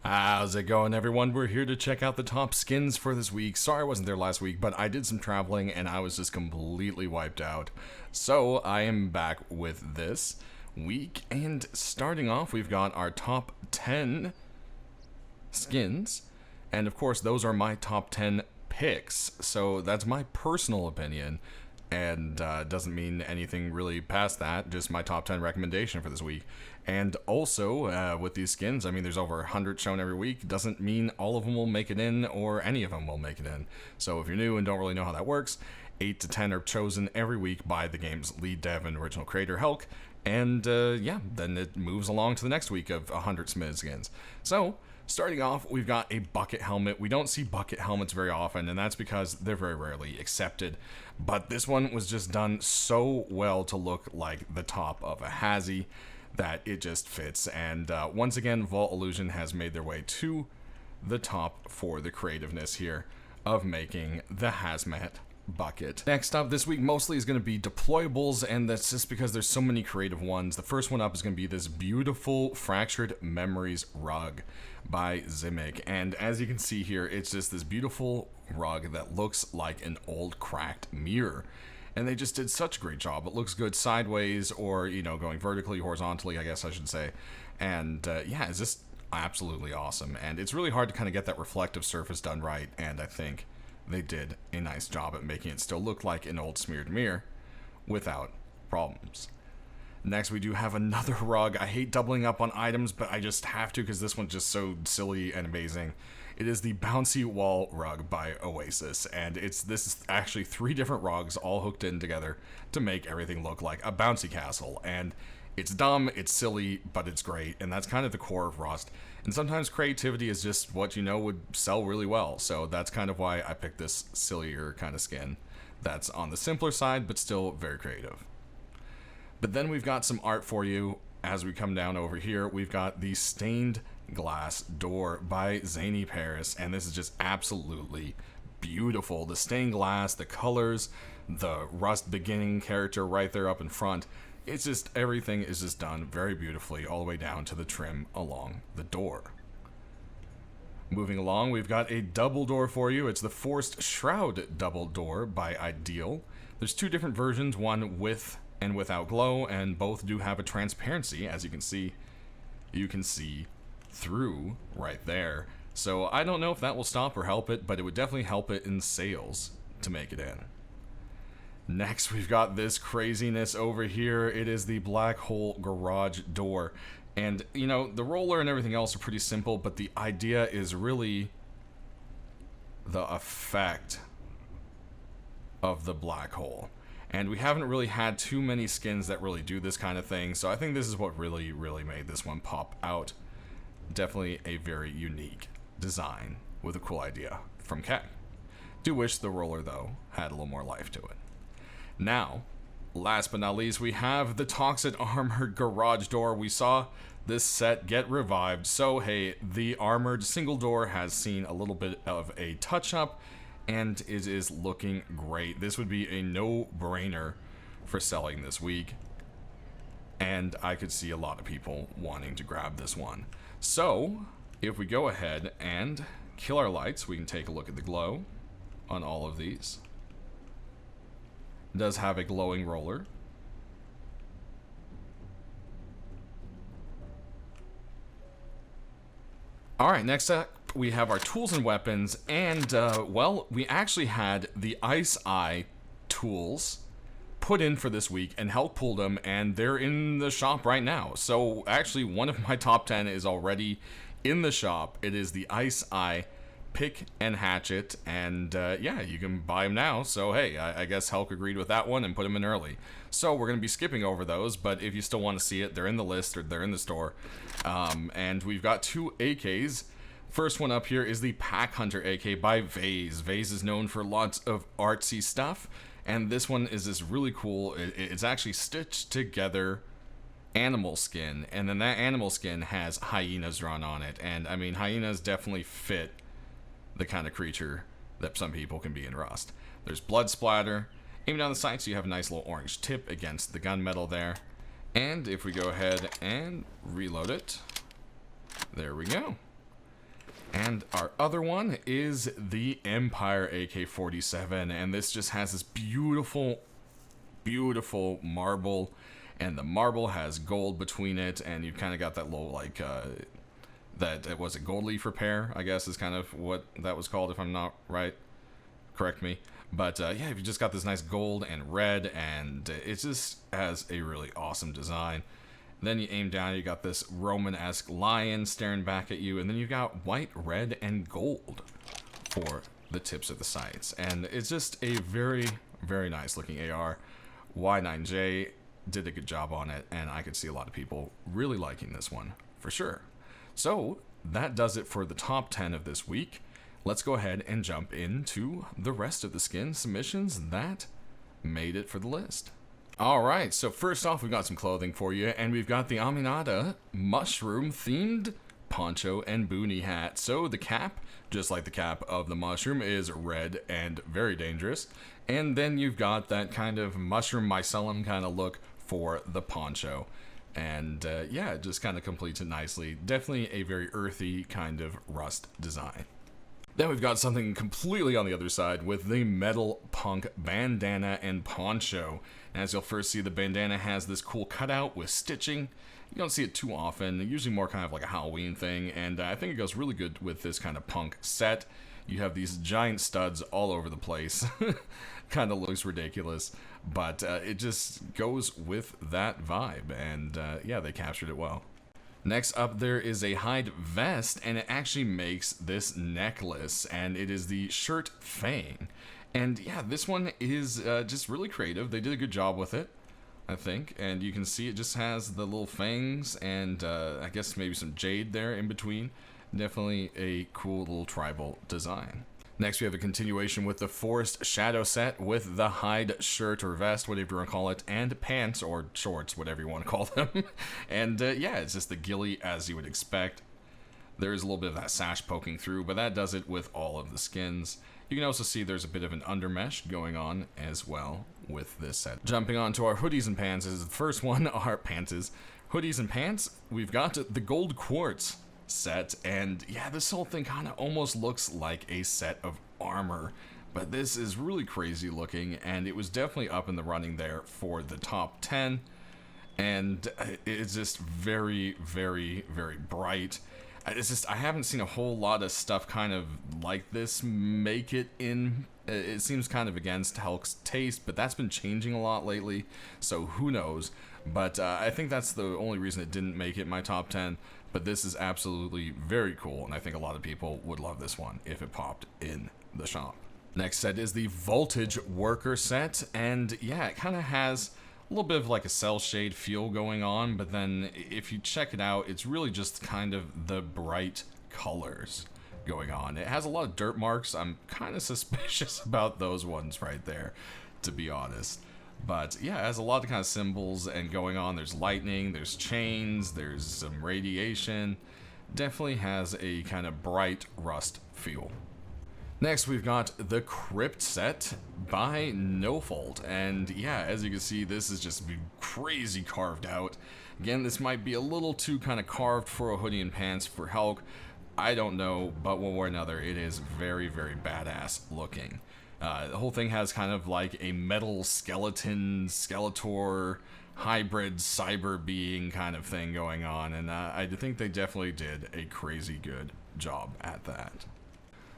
How's it going, everyone? We're here to check out the top skins for this week. Sorry I wasn't there last week, but I did some traveling and I was just completely wiped out. So I am back with this week, and starting off, we've got our top 10 skins, and of course, those are my top 10 picks. So that's my personal opinion, and doesn't mean anything really past that, just my top 10 recommendation for this week. And also, with these skins, I mean, there's over 100 shown every week. Doesn't mean all of them will make it in, or any of them will make it in. So if you're new and don't really know how that works, 8 to 10 are chosen every week by the game's lead dev and original creator, Hulk. And yeah, then it moves along to the next week of 100 submitted skins. So, starting off, we've got a bucket helmet. We don't see bucket helmets very often, and that's because they're very rarely accepted. But this one was just done so well to look like the top of a Hazy that it just fits. And once again, Vault Illusion has made their way to the top for the creativeness here of making the Hazmat bucket. Next up this week mostly is going to be deployables, and that's just because there's so many creative ones. The first one up is going to be this beautiful Fractured Memories rug by Zimic, and as you can see here, it's just this beautiful rug that looks like an old cracked mirror. And they just did such a great job. It looks good sideways, or, you know, going vertically, horizontally, I guess I should say. And yeah, it's just absolutely awesome. And it's really hard to kind of get that reflective surface done right, and I think they did a nice job at making it still look like an old smeared mirror without problems. Next, we do have another rug. I hate doubling up on items, but I just have to because this one's just so silly and amazing. It is the Bouncy Wall rug by Oasis, and this is actually 3 different rugs all hooked in together to make everything look like a bouncy castle. And it's dumb, it's silly, but it's great, and that's kind of the core of Rust. And sometimes creativity is just what you know would sell really well, so that's kind of why I picked this sillier kind of skin that's on the simpler side, but still very creative. But then we've got some art for you. As we come down over here, we've got the Stained Glass Door by Zany Paris, and this is just absolutely beautiful. The stained glass, the colors, the Rust beginning character right there up in front. It's just, everything is just done very beautifully all the way down to the trim along the door. Moving along, we've got a double door for you. It's the Forced Shroud double door by Ideal. There's 2 different versions, one with and without glow, and both do have a transparency. As you can see through right there. So I don't know if that will stop or help it, but it would definitely help it in sales to make it in. Next, we've got this craziness over here. It is the Black Hole Garage door. And, you know, the roller and everything else are pretty simple, but the idea is really the effect of the black hole. And we haven't really had too many skins that really do this kind of thing, so I think this is what really, really made this one pop out. Definitely a very unique design with a cool idea from Keck. Do wish the roller, though, had a little more life to it. Now, last but not least, we have the Toxic Armored Garage Door. We saw this set get revived, so hey, the armored single door has seen a little bit of a touch-up, and it is looking great. This would be a no-brainer for selling this week, and I could see a lot of people wanting to grab this one. So, if we go ahead and kill our lights, we can take a look at the glow on all of these. It does have a glowing roller. Alright, next up we have our tools and weapons, and well, we actually had the Ice Eye tools put in for this week, and Hulk pulled them, and they're in the shop right now. So actually, one of my top 10 is already in the shop. It is the Ice Eye pick and hatchet, and yeah, you can buy them now. So hey, I guess Hulk agreed with that one and put them in early. So we're going to be skipping over those, but if you still want to see it, they're in the list, or they're in the store. And we've got 2 AKs. First one up here is the Pack Hunter AK by Vase. Vase is known for lots of artsy stuff, and this one is this really cool, it's actually stitched together animal skin, and then that animal skin has hyenas drawn on it, and I mean, hyenas definitely fit the kind of creature that some people can be in Rust. There's blood splatter, aiming down the sights, you have a nice little orange tip against the gunmetal there, and if we go ahead and reload it, there we go. And our other one is the Empire AK-47, and this just has this beautiful, beautiful marble, and the marble has gold between it, and you've kind of got that little, like, that was a gold leaf repair, I guess is kind of what that was called, if I'm not right. Correct me. But yeah, you've just got this nice gold and red, and it just has a really awesome design. Then you aim down, you got this Roman-esque lion staring back at you, and then you've got white, red, and gold for the tips of the sights. And it's just a very, very nice looking AR. Y9J did a good job on it, and I could see a lot of people really liking this one, for sure. So, that does it for the top 10 of this week. Let's go ahead and jump into the rest of the skin submissions that made it for the list. Alright, so first off, we've got some clothing for you, and we've got the Aminata mushroom-themed poncho and boonie hat. So the cap, just like the cap of the mushroom, is red and very dangerous. And then you've got that kind of mushroom mycelium kind of look for the poncho. And yeah, it just kind of completes it nicely. Definitely a very earthy kind of rust design. Then we've got something completely on the other side with the metal punk bandana and poncho. As you'll first see, the bandana has this cool cutout with stitching. You don't see it too often, usually more kind of like a Halloween thing, and I think it goes really good with this kind of punk set. You have these giant studs all over the place. Kind of looks ridiculous, but it just goes with that vibe, and yeah, they captured it well. Next up, there is a hide vest, and it actually makes this necklace, and it is the shirt Fang. And yeah, this one is just really creative. They did a good job with it, I think, and you can see it just has the little fangs and I guess maybe some jade there in between. Definitely a cool little tribal design. Next, we have a continuation with the Forest Shadow set with the hide shirt or vest, whatever you want to call it, and pants or shorts, whatever you want to call them. And yeah, it's just the ghillie as you would expect. There is a little bit of that sash poking through, but that does it with all of the skins. You can also see there's a bit of an undermesh going on as well with this set. Jumping on to our hoodies and pants is the first one, our pants. Hoodies and pants, we've got the gold quartz set, and yeah, this whole thing kind of almost looks like a set of armor, but this is really crazy looking, and it was definitely up in the running there for the top 10, and it's just very, very, very bright. It's just, I haven't seen a whole lot of stuff kind of like this make it in. It seems kind of against Hulk's taste, but that's been changing a lot lately, so who knows. But I think that's the only reason it didn't make it in my top 10. But this is absolutely very cool, and I think a lot of people would love this one if it popped in the shop. Next set is the Voltage Worker set, and yeah, it kind of has a little bit of like a cell shade feel going on, but then if you check it out, it's really just kind of the bright colors going on. It has a lot of dirt marks. I'm kind of suspicious about those ones right there, to be honest. But yeah, it has a lot of kind of symbols and going on. There's lightning, there's chains, there's some radiation. Definitely has a kind of bright rust feel. Next, we've got the Crypt set by NoFault. And yeah, as you can see, this is just crazy carved out. Again, this might be a little too kind of carved for a hoodie and pants for Hulk. I don't know, but one way or another, it is very, very badass looking. The whole thing has kind of like a metal skeleton, Skeletor, hybrid cyber being kind of thing going on, and I think they definitely did a crazy good job at that.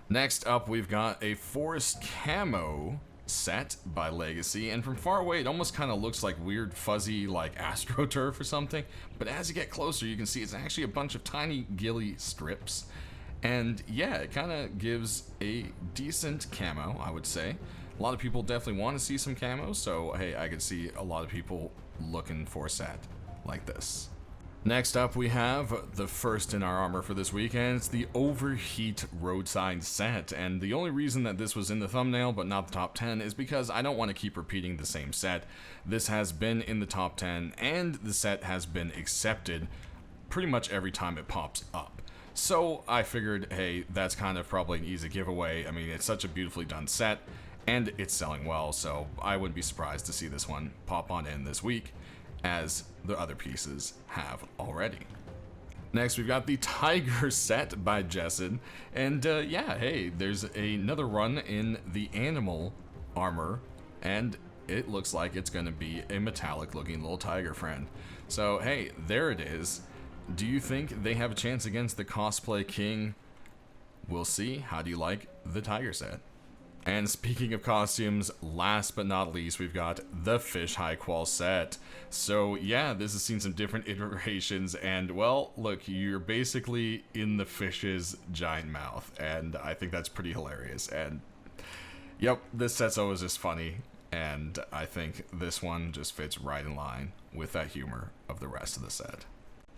Next up, we've got a Forest Camo set by Legacy, and from far away it almost kind of looks like weird fuzzy like AstroTurf or something, but as you get closer you can see it's actually a bunch of tiny ghillie strips. And yeah, it kind of gives a decent camo, I would say. A lot of people definitely want to see some camo, so hey, I could see a lot of people looking for a set like this. Next up, we have the first in our armor for this week, and it's the Overheat Roadside set. And the only reason that this was in the thumbnail but not the top 10 is because I don't want to keep repeating the same set. This has been in the top 10, and the set has been accepted pretty much every time it pops up. So I figured, hey, that's kind of probably an easy giveaway. I mean, it's such a beautifully done set, and it's selling well, so I wouldn't be surprised to see this one pop on in this week, as the other pieces have already. Next, we've got the Tiger set by Jessen. And yeah, hey, there's another run in the animal armor, and it looks like it's going to be a metallic looking little tiger friend. So, hey, there it is. Do you think they have a chance against the cosplay king? We'll see. How do you like the tiger set? And speaking of costumes, last but not least, we've got the Fish High Qual set. So yeah, this has seen some different iterations, and well, look, you're basically in the fish's giant mouth, and I think that's pretty hilarious. And yep, this set's always just funny, and I think this one just fits right in line with that humor of the rest of the set.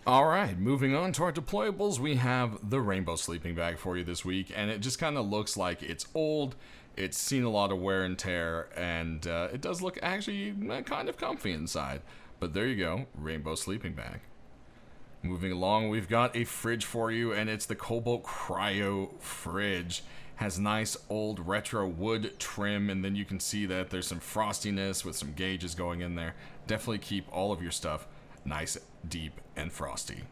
Alright, moving on to our deployables, we have the rainbow sleeping bag for you this week, and it just kind of looks like it's old. It's seen a lot of wear and tear, and it does look actually kind of comfy inside. But there you go, rainbow sleeping bag. Moving along, we've got a fridge for you, and it's the Cobalt Cryo Fridge. Has nice old retro wood trim, and then you can see that there's some frostiness with some gauges going in there. Definitely keep all of your stuff nice, deep, and frosty.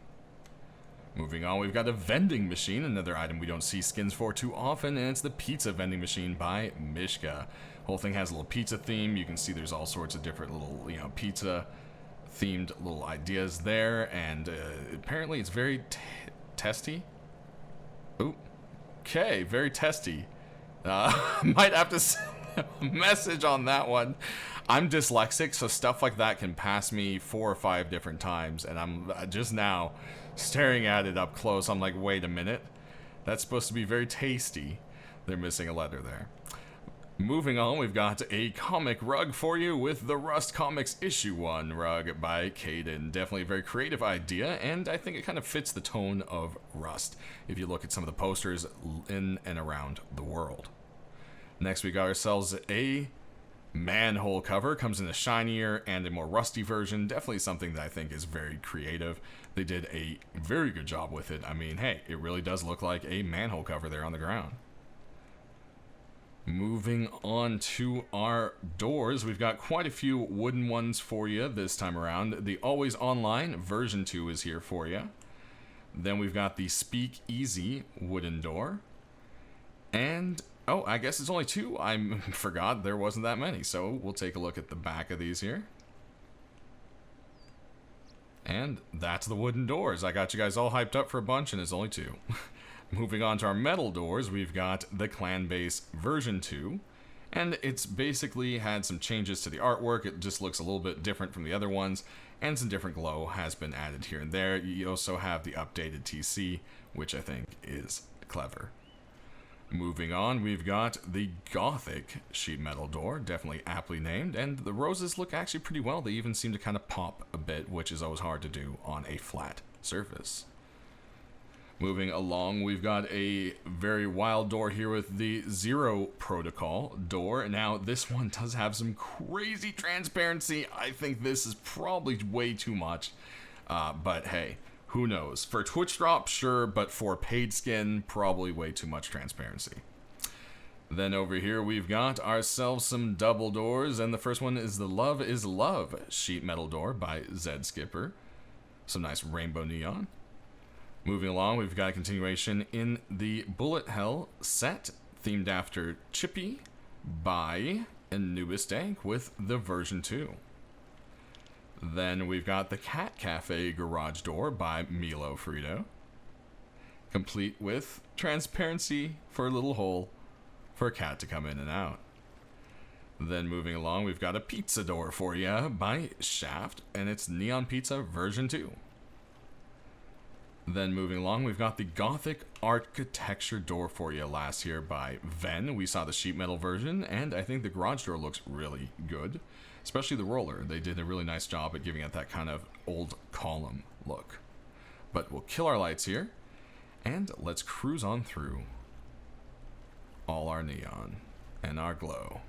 Moving on, we've got a vending machine, another item we don't see skins for too often, and it's the pizza vending machine by Mishka. Whole thing has a little pizza theme. You can see there's all sorts of different little, pizza themed little ideas there, and apparently it's very testy. Ooh, okay, very testy. Might have to send a message on that one. I'm dyslexic, so stuff like that can pass me 4 or 5 different times, and I'm just now staring at it up close. I'm like, wait a minute, that's supposed to be very tasty. They're missing a letter there. Moving on, we've got a comic rug for you with the Rust Comics Issue 1 rug by Caden. Definitely a very creative idea, and I think it kind of fits the tone of Rust if you look at some of the posters in and around the world. Next, we got ourselves a manhole cover. Comes in a shinier and a more rusty version. Definitely something that I think is very creative. They did a very good job with it. I mean, hey, it really does look like a manhole cover there on the ground. Moving on to our doors, we've got quite a few wooden ones for you this time around. The Always Online version 2 is here for you. Then we've got the Speak Easy wooden door. And oh, I guess it's only 2. I forgot there wasn't that many. So we'll take a look at the back of these here. And that's the wooden doors. I got you guys all hyped up for a bunch, and it's only 2. Moving on to our metal doors, we've got the Clan Base version 2. And it's basically had some changes to the artwork. It just looks a little bit different from the other ones. And some different glow has been added here and there. You also have the updated TC, which I think is clever. Moving on, we've got the Gothic sheet metal door, definitely aptly named, and the roses look actually pretty well. They even seem to kind of pop a bit, which is always hard to do on a flat surface. Moving along, we've got a very wild door here with the Zero Protocol door. Now, this one does have some crazy transparency. I think this is probably way too much, but hey, who knows? For Twitch drop, sure, but for paid skin, probably way too much transparency. Then over here, we've got ourselves some double doors, and the first one is the Love is Love sheet metal door by Zed Skipper. Some nice rainbow neon. Moving along, we've got a continuation in the Bullet Hell set, themed after Chippy by Anubis Dank with the version 2. Then we've got the Cat Cafe garage door by Milo Frito, complete with transparency for a little hole for a cat to come in and out. Then moving along, we've got a pizza door for you by Shaft, and it's Neon Pizza version 2. Then moving along, we've got the Gothic architecture door for you last year by Ven. We saw the sheet metal version, and I think the garage door looks really good. Especially the roller. They did a really nice job at giving it that kind of old column look. But we'll kill our lights here, and let's cruise on through all our neon and our glow.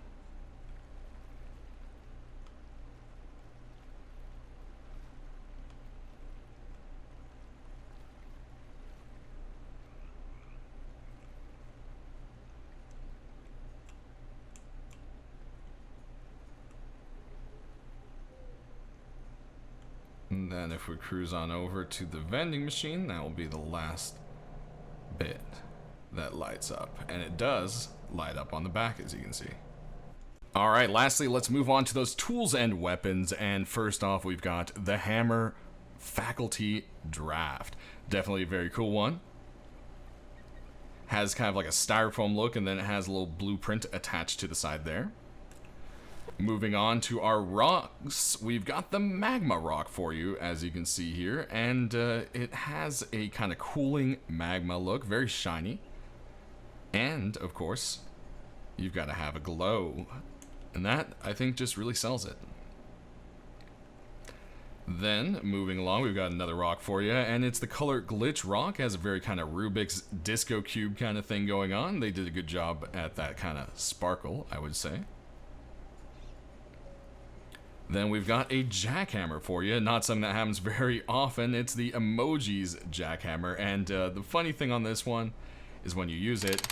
And then then if we cruise on over to the vending machine, that will be the last bit that lights up. And it does light up on the back, as you can see. Alright, lastly, let's move on to those tools and weapons. And first off, we've got the hammer faculty draft. Definitely a very cool one. Has kind of like a styrofoam look, and then it has a little blueprint attached to the side there. Moving on to our rocks, we've got the magma rock for you, as you can see here, and it has a kind of cooling magma look, very shiny. And, of course, you've got to have a glow, and that, I think, just really sells it. Then, moving along, we've got another rock for you, and it's the color Glitch Rock. It has a very kind of Rubik's Disco Cube kind of thing going on. They did a good job at that kind of sparkle, I would say. Then we've got a jackhammer for you, not something that happens very often. It's the Emoji's jackhammer, and the funny thing on this one is when you use it,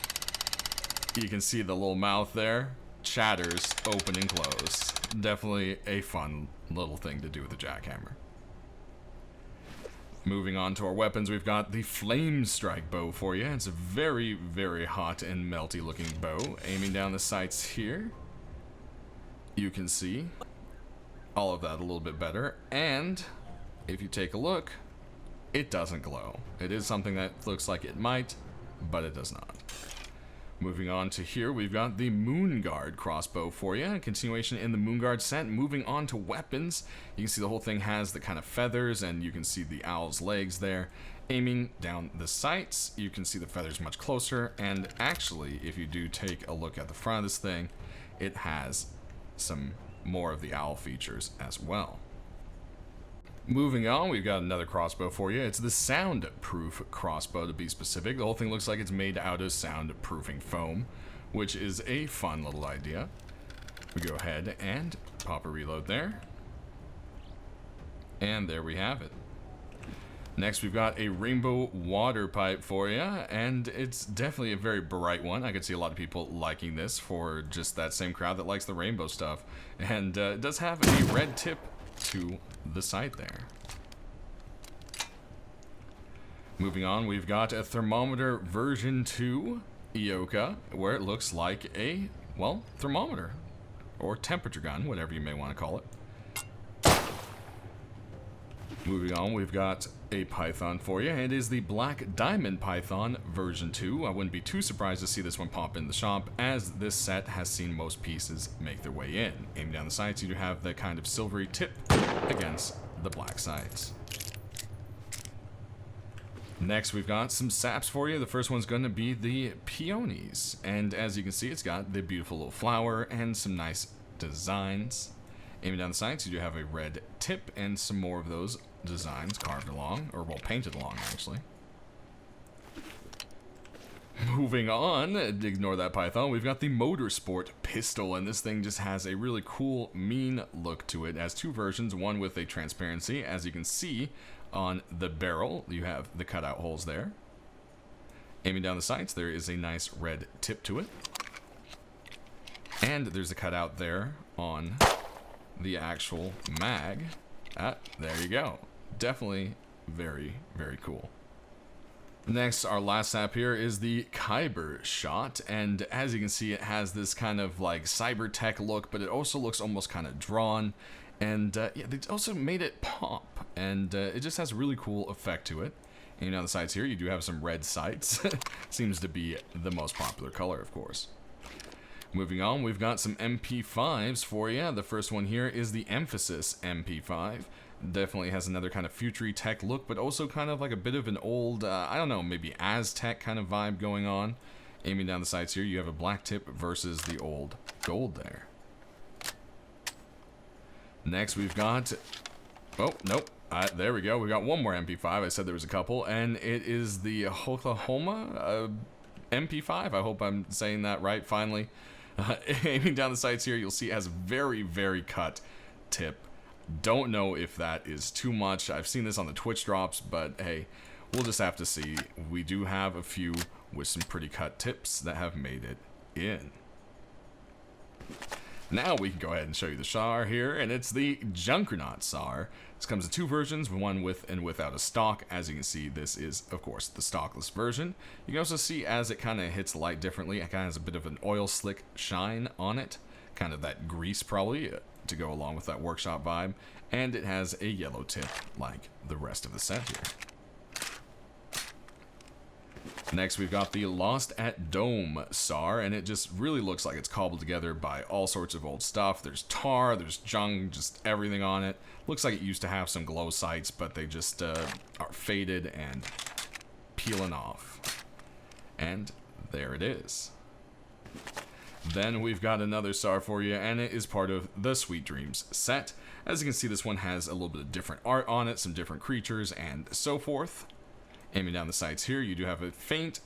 you can see the little mouth there, chatters, open and close. Definitely a fun little thing to do with the jackhammer. Moving on to our weapons, we've got the Flame Strike bow for you. It's a very, very hot and melty looking bow. Aiming down the sights here, you can see all of that a little bit better. And if you take a look, it doesn't glow. It is something that looks like it might, but it does not. Moving on to here, we've got the Moonguard crossbow for you. A continuation in the Moonguard set. Moving on to weapons, you can see the whole thing has the kind of feathers, and you can see the owl's legs there. Aiming down the sights, you can see the feathers much closer, and actually, if you do take a look at the front of this thing, it has some more of the owl features as well. Moving on, we've got another crossbow for you. It's the soundproof crossbow, to be specific. The whole thing looks like it's made out of soundproofing foam, which is a fun little idea. We go ahead and pop a reload there. And there we have it. Next, we've got a rainbow water pipe for you, and it's definitely a very bright one. I could see a lot of people liking this for just that same crowd that likes the rainbow stuff. And it does have a red tip to the side there. Moving on, we've got a thermometer version 2 Ioka, where it looks like a, well, thermometer or temperature gun, whatever you may want to call it. Moving on, we've got a python for you, and it is the Black Diamond Python version 2. I wouldn't be too surprised to see this one pop in the shop, as this set has seen most pieces make their way in. Aiming down the sights, you do have the kind of silvery tip against the black sights. Next, we've got some saps for you. The first one's going to be the peonies, and as you can see, it's got the beautiful little flower and some nice designs. Aiming down the sights, you do have a red tip and some more of those designs carved along, or well, painted along, actually. Moving on, ignore that python, we've got the Motorsport pistol, and this thing just has a really cool, mean look to it. It has two versions, one with a transparency. As you can see on the barrel, you have the cutout holes there. Aiming down the sights, there is a nice red tip to it. And there's a cutout there on the actual mag. There you go. Definitely very, very cool. Next, our last sap here is the Kyber shot, and as you can see, it has this kind of like cyber tech look, but it also looks almost kind of drawn, and yeah, they also made it pop, and it just has a really cool effect to it. And on the sides here, you do have some red sights. Seems to be the most popular color, of course. Moving on, we've got some MP5s for you. The first one here is the Emphasis MP5. Definitely has another kind of futury tech look, but also kind of like a bit of an old, I don't know, maybe Aztec kind of vibe going on. Aiming down the sights here, you have a black tip versus the old gold there. Next, we've got, oh, nope, there we go. We got one more MP5. I said there was a couple, and it is the Oklahoma MP5. I hope I'm saying that right, finally. Aiming down the sights here, you'll see it has a very, very cut tip. Don't know if that is too much. I've seen this on the Twitch drops, but hey, we'll just have to see. We do have a few with some pretty cut tips that have made it in. Now we can go ahead and show you the SAR here, and it's the Juggernaut SAR. This comes in two versions, one with and without a stock. As you can see, this is, of course, the stockless version. You can also see as it kind of hits light differently, it kind of has a bit of an oil slick shine on it. Kind of that grease, probably, to go along with that workshop vibe. And it has a yellow tip, like the rest of the set here. Next, we've got the Lost at Dome SAR, and it just really looks like it's cobbled together by all sorts of old stuff. There's tar, there's junk, just everything on it. Looks like it used to have some glow sights, but they just are faded and peeling off. And there it is. Then we've got another SAR for you, and it is part of the Sweet Dreams set. As you can see, this one has a little bit of different art on it, some different creatures, and so forth. Aiming down the sights here, you do have a faint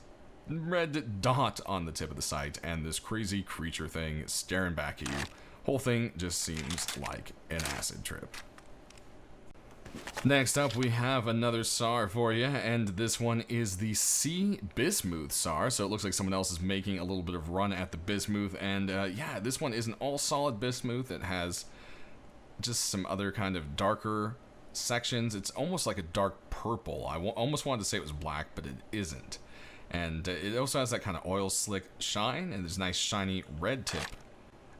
red dot on the tip of the sight, and this crazy creature thing staring back at you. Whole thing just seems like an acid trip. Next up, we have another SAR for you, and this one is the Sea Bismuth SAR. So it looks like someone else is making a little bit of run at the bismuth, and yeah, this one is an all-solid bismuth. It has just some other kind of darker sections. It's almost like a dark purple. I almost wanted to say it was black, but it isn't. And it also has that kind of oil slick shine, and there's a nice shiny red tip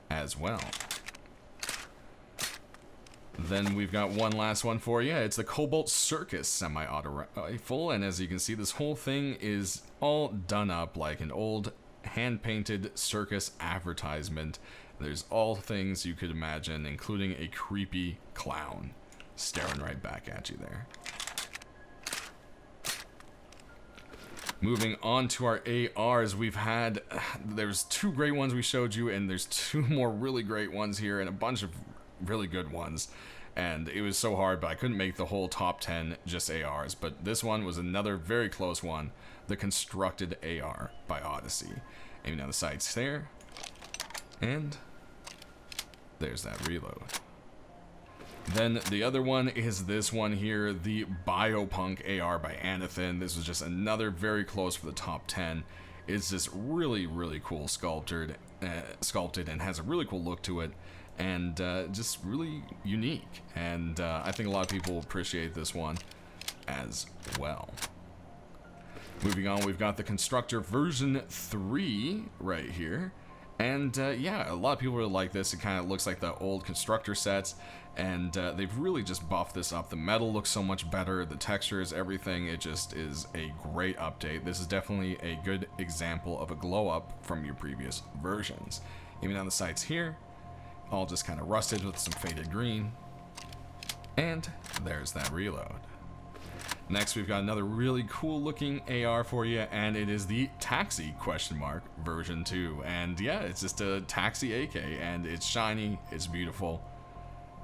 as well. Then we've got one last one for you. It's the Cobalt Circus semi-auto rifle, and as you can see, this whole thing is all done up like an old hand-painted circus advertisement. There's all things you could imagine, including a creepy clown staring right back at you there. Moving on to our ARs, there's two great ones we showed you, and there's two more really great ones here, and a bunch of really good ones. And it was so hard, but I couldn't make the whole top 10 just ARs. But this one was another very close one, the Constructed AR by Odyssey. Aiming down the sights there, and there's that reload. Then the other one is this one here, the Biopunk AR by Anathin. This was just another very close for the top 10. It's just really, really cool sculpted and has a really cool look to it, and just really unique. And I think a lot of people will appreciate this one as well. Moving on, we've got the Constructor version 3 right here. And yeah, a lot of people really like this. It kind of looks like the old Constructor sets, and they've really just buffed this up. The metal looks so much better, the textures, everything. It just is a great update. This is definitely a good example of a glow up from your previous versions. Even on the sights here, all just kind of rusted with some faded green. And there's that reload. Next, we've got another really cool looking AR for you, and it is the Taxi version 2. And yeah, it's just a Taxi AK, and it's shiny, it's beautiful,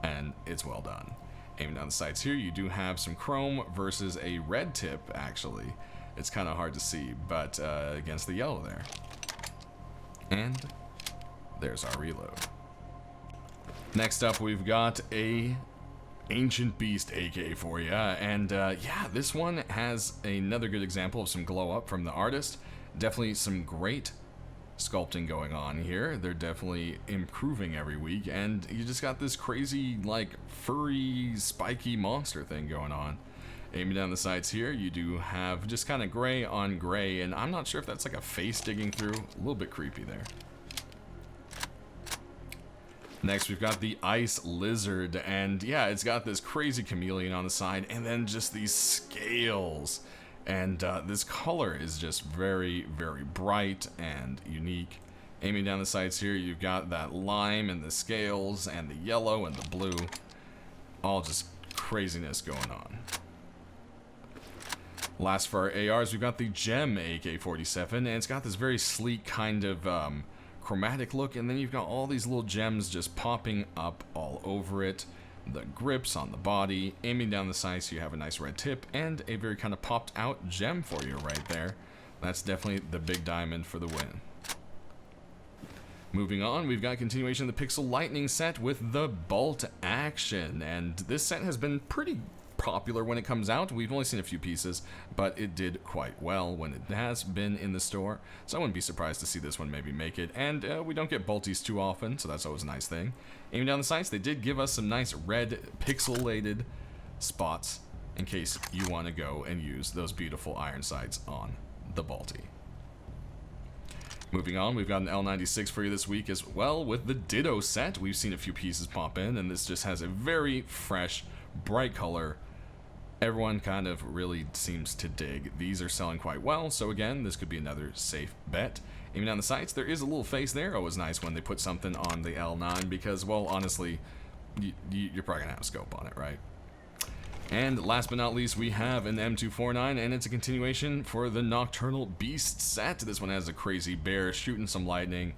and it's well done. Aiming down the sights here, you do have some chrome versus a red tip, actually. It's kind of hard to see, but against the yellow there. And there's our reload. Next up, we've got a Ancient Beast AK for you, and yeah, this one has another good example of some glow up from the artist. Definitely some great sculpting going on here. They're definitely improving every week, and you just got this crazy, like, furry, spiky monster thing going on. Aiming down the sights here, you do have just kind of gray on gray, and I'm not sure if that's like a face digging through. A little bit creepy there. Next, we've got the Ice Lizard, and yeah, it's got this crazy chameleon on the side, and then just these scales. And this color is just very, very bright and unique. Aiming down the sights here, you've got that lime and the scales, and the yellow and the blue. All just craziness going on. Last for our ARs, we've got the Gem AK-47, and it's got this very sleek kind of chromatic look, and then you've got all these little gems just popping up all over it. The grips on the body. Aiming down the sights, you have a nice red tip and a very kind of popped out gem for you right there. That's definitely the big diamond for the win. Moving on, we've got continuation of the Pixel Lightning set with the Bolt Action, and this set has been pretty popular when it comes out. We've only seen a few pieces, but it did quite well when it has been in the store. So I wouldn't be surprised to see this one maybe make it. And we don't get bolties too often, so that's always a nice thing. Aiming down the sights, they did give us some nice red pixelated spots in case you want to go and use those beautiful iron sights on the bolty. Moving on, we've got an L96 for you this week as well with the Ditto set. We've seen a few pieces pop in, and this just has a very fresh, bright color. Everyone kind of really seems to dig. These are selling quite well, so again, this could be another safe bet. Aiming down the sights, there is a little face there. Always nice when they put something on the L9 because, well, honestly, you're probably going to have a scope on it, right? And last but not least, we have an M249, and it's a continuation for the Nocturnal Beast set. This one has a crazy bear shooting some lightning,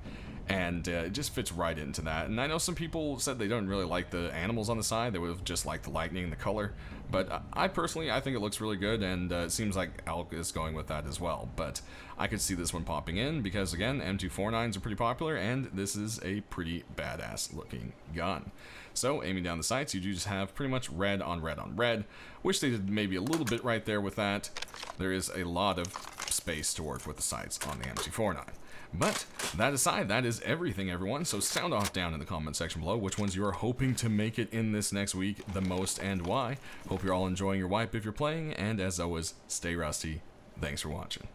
and it just fits right into that. And I know some people said they don't really like the animals on the side. They would have just liked the lightning and the color. But I personally think it looks really good, and it seems like Elk is going with that as well. But I could see this one popping in because, again, M249s are pretty popular, and this is a pretty badass looking gun. So, aiming down the sights, you do just have pretty much red on red on red. Wish they did maybe a little bit right there with that. There is a lot of space to work with the sights on the M249. But that aside, that is everything, everyone. So sound off down in the comment section below which ones you are hoping to make it in this next week the most and why. Hope you're all enjoying your wipe if you're playing, and as always, stay rusty. Thanks for watching.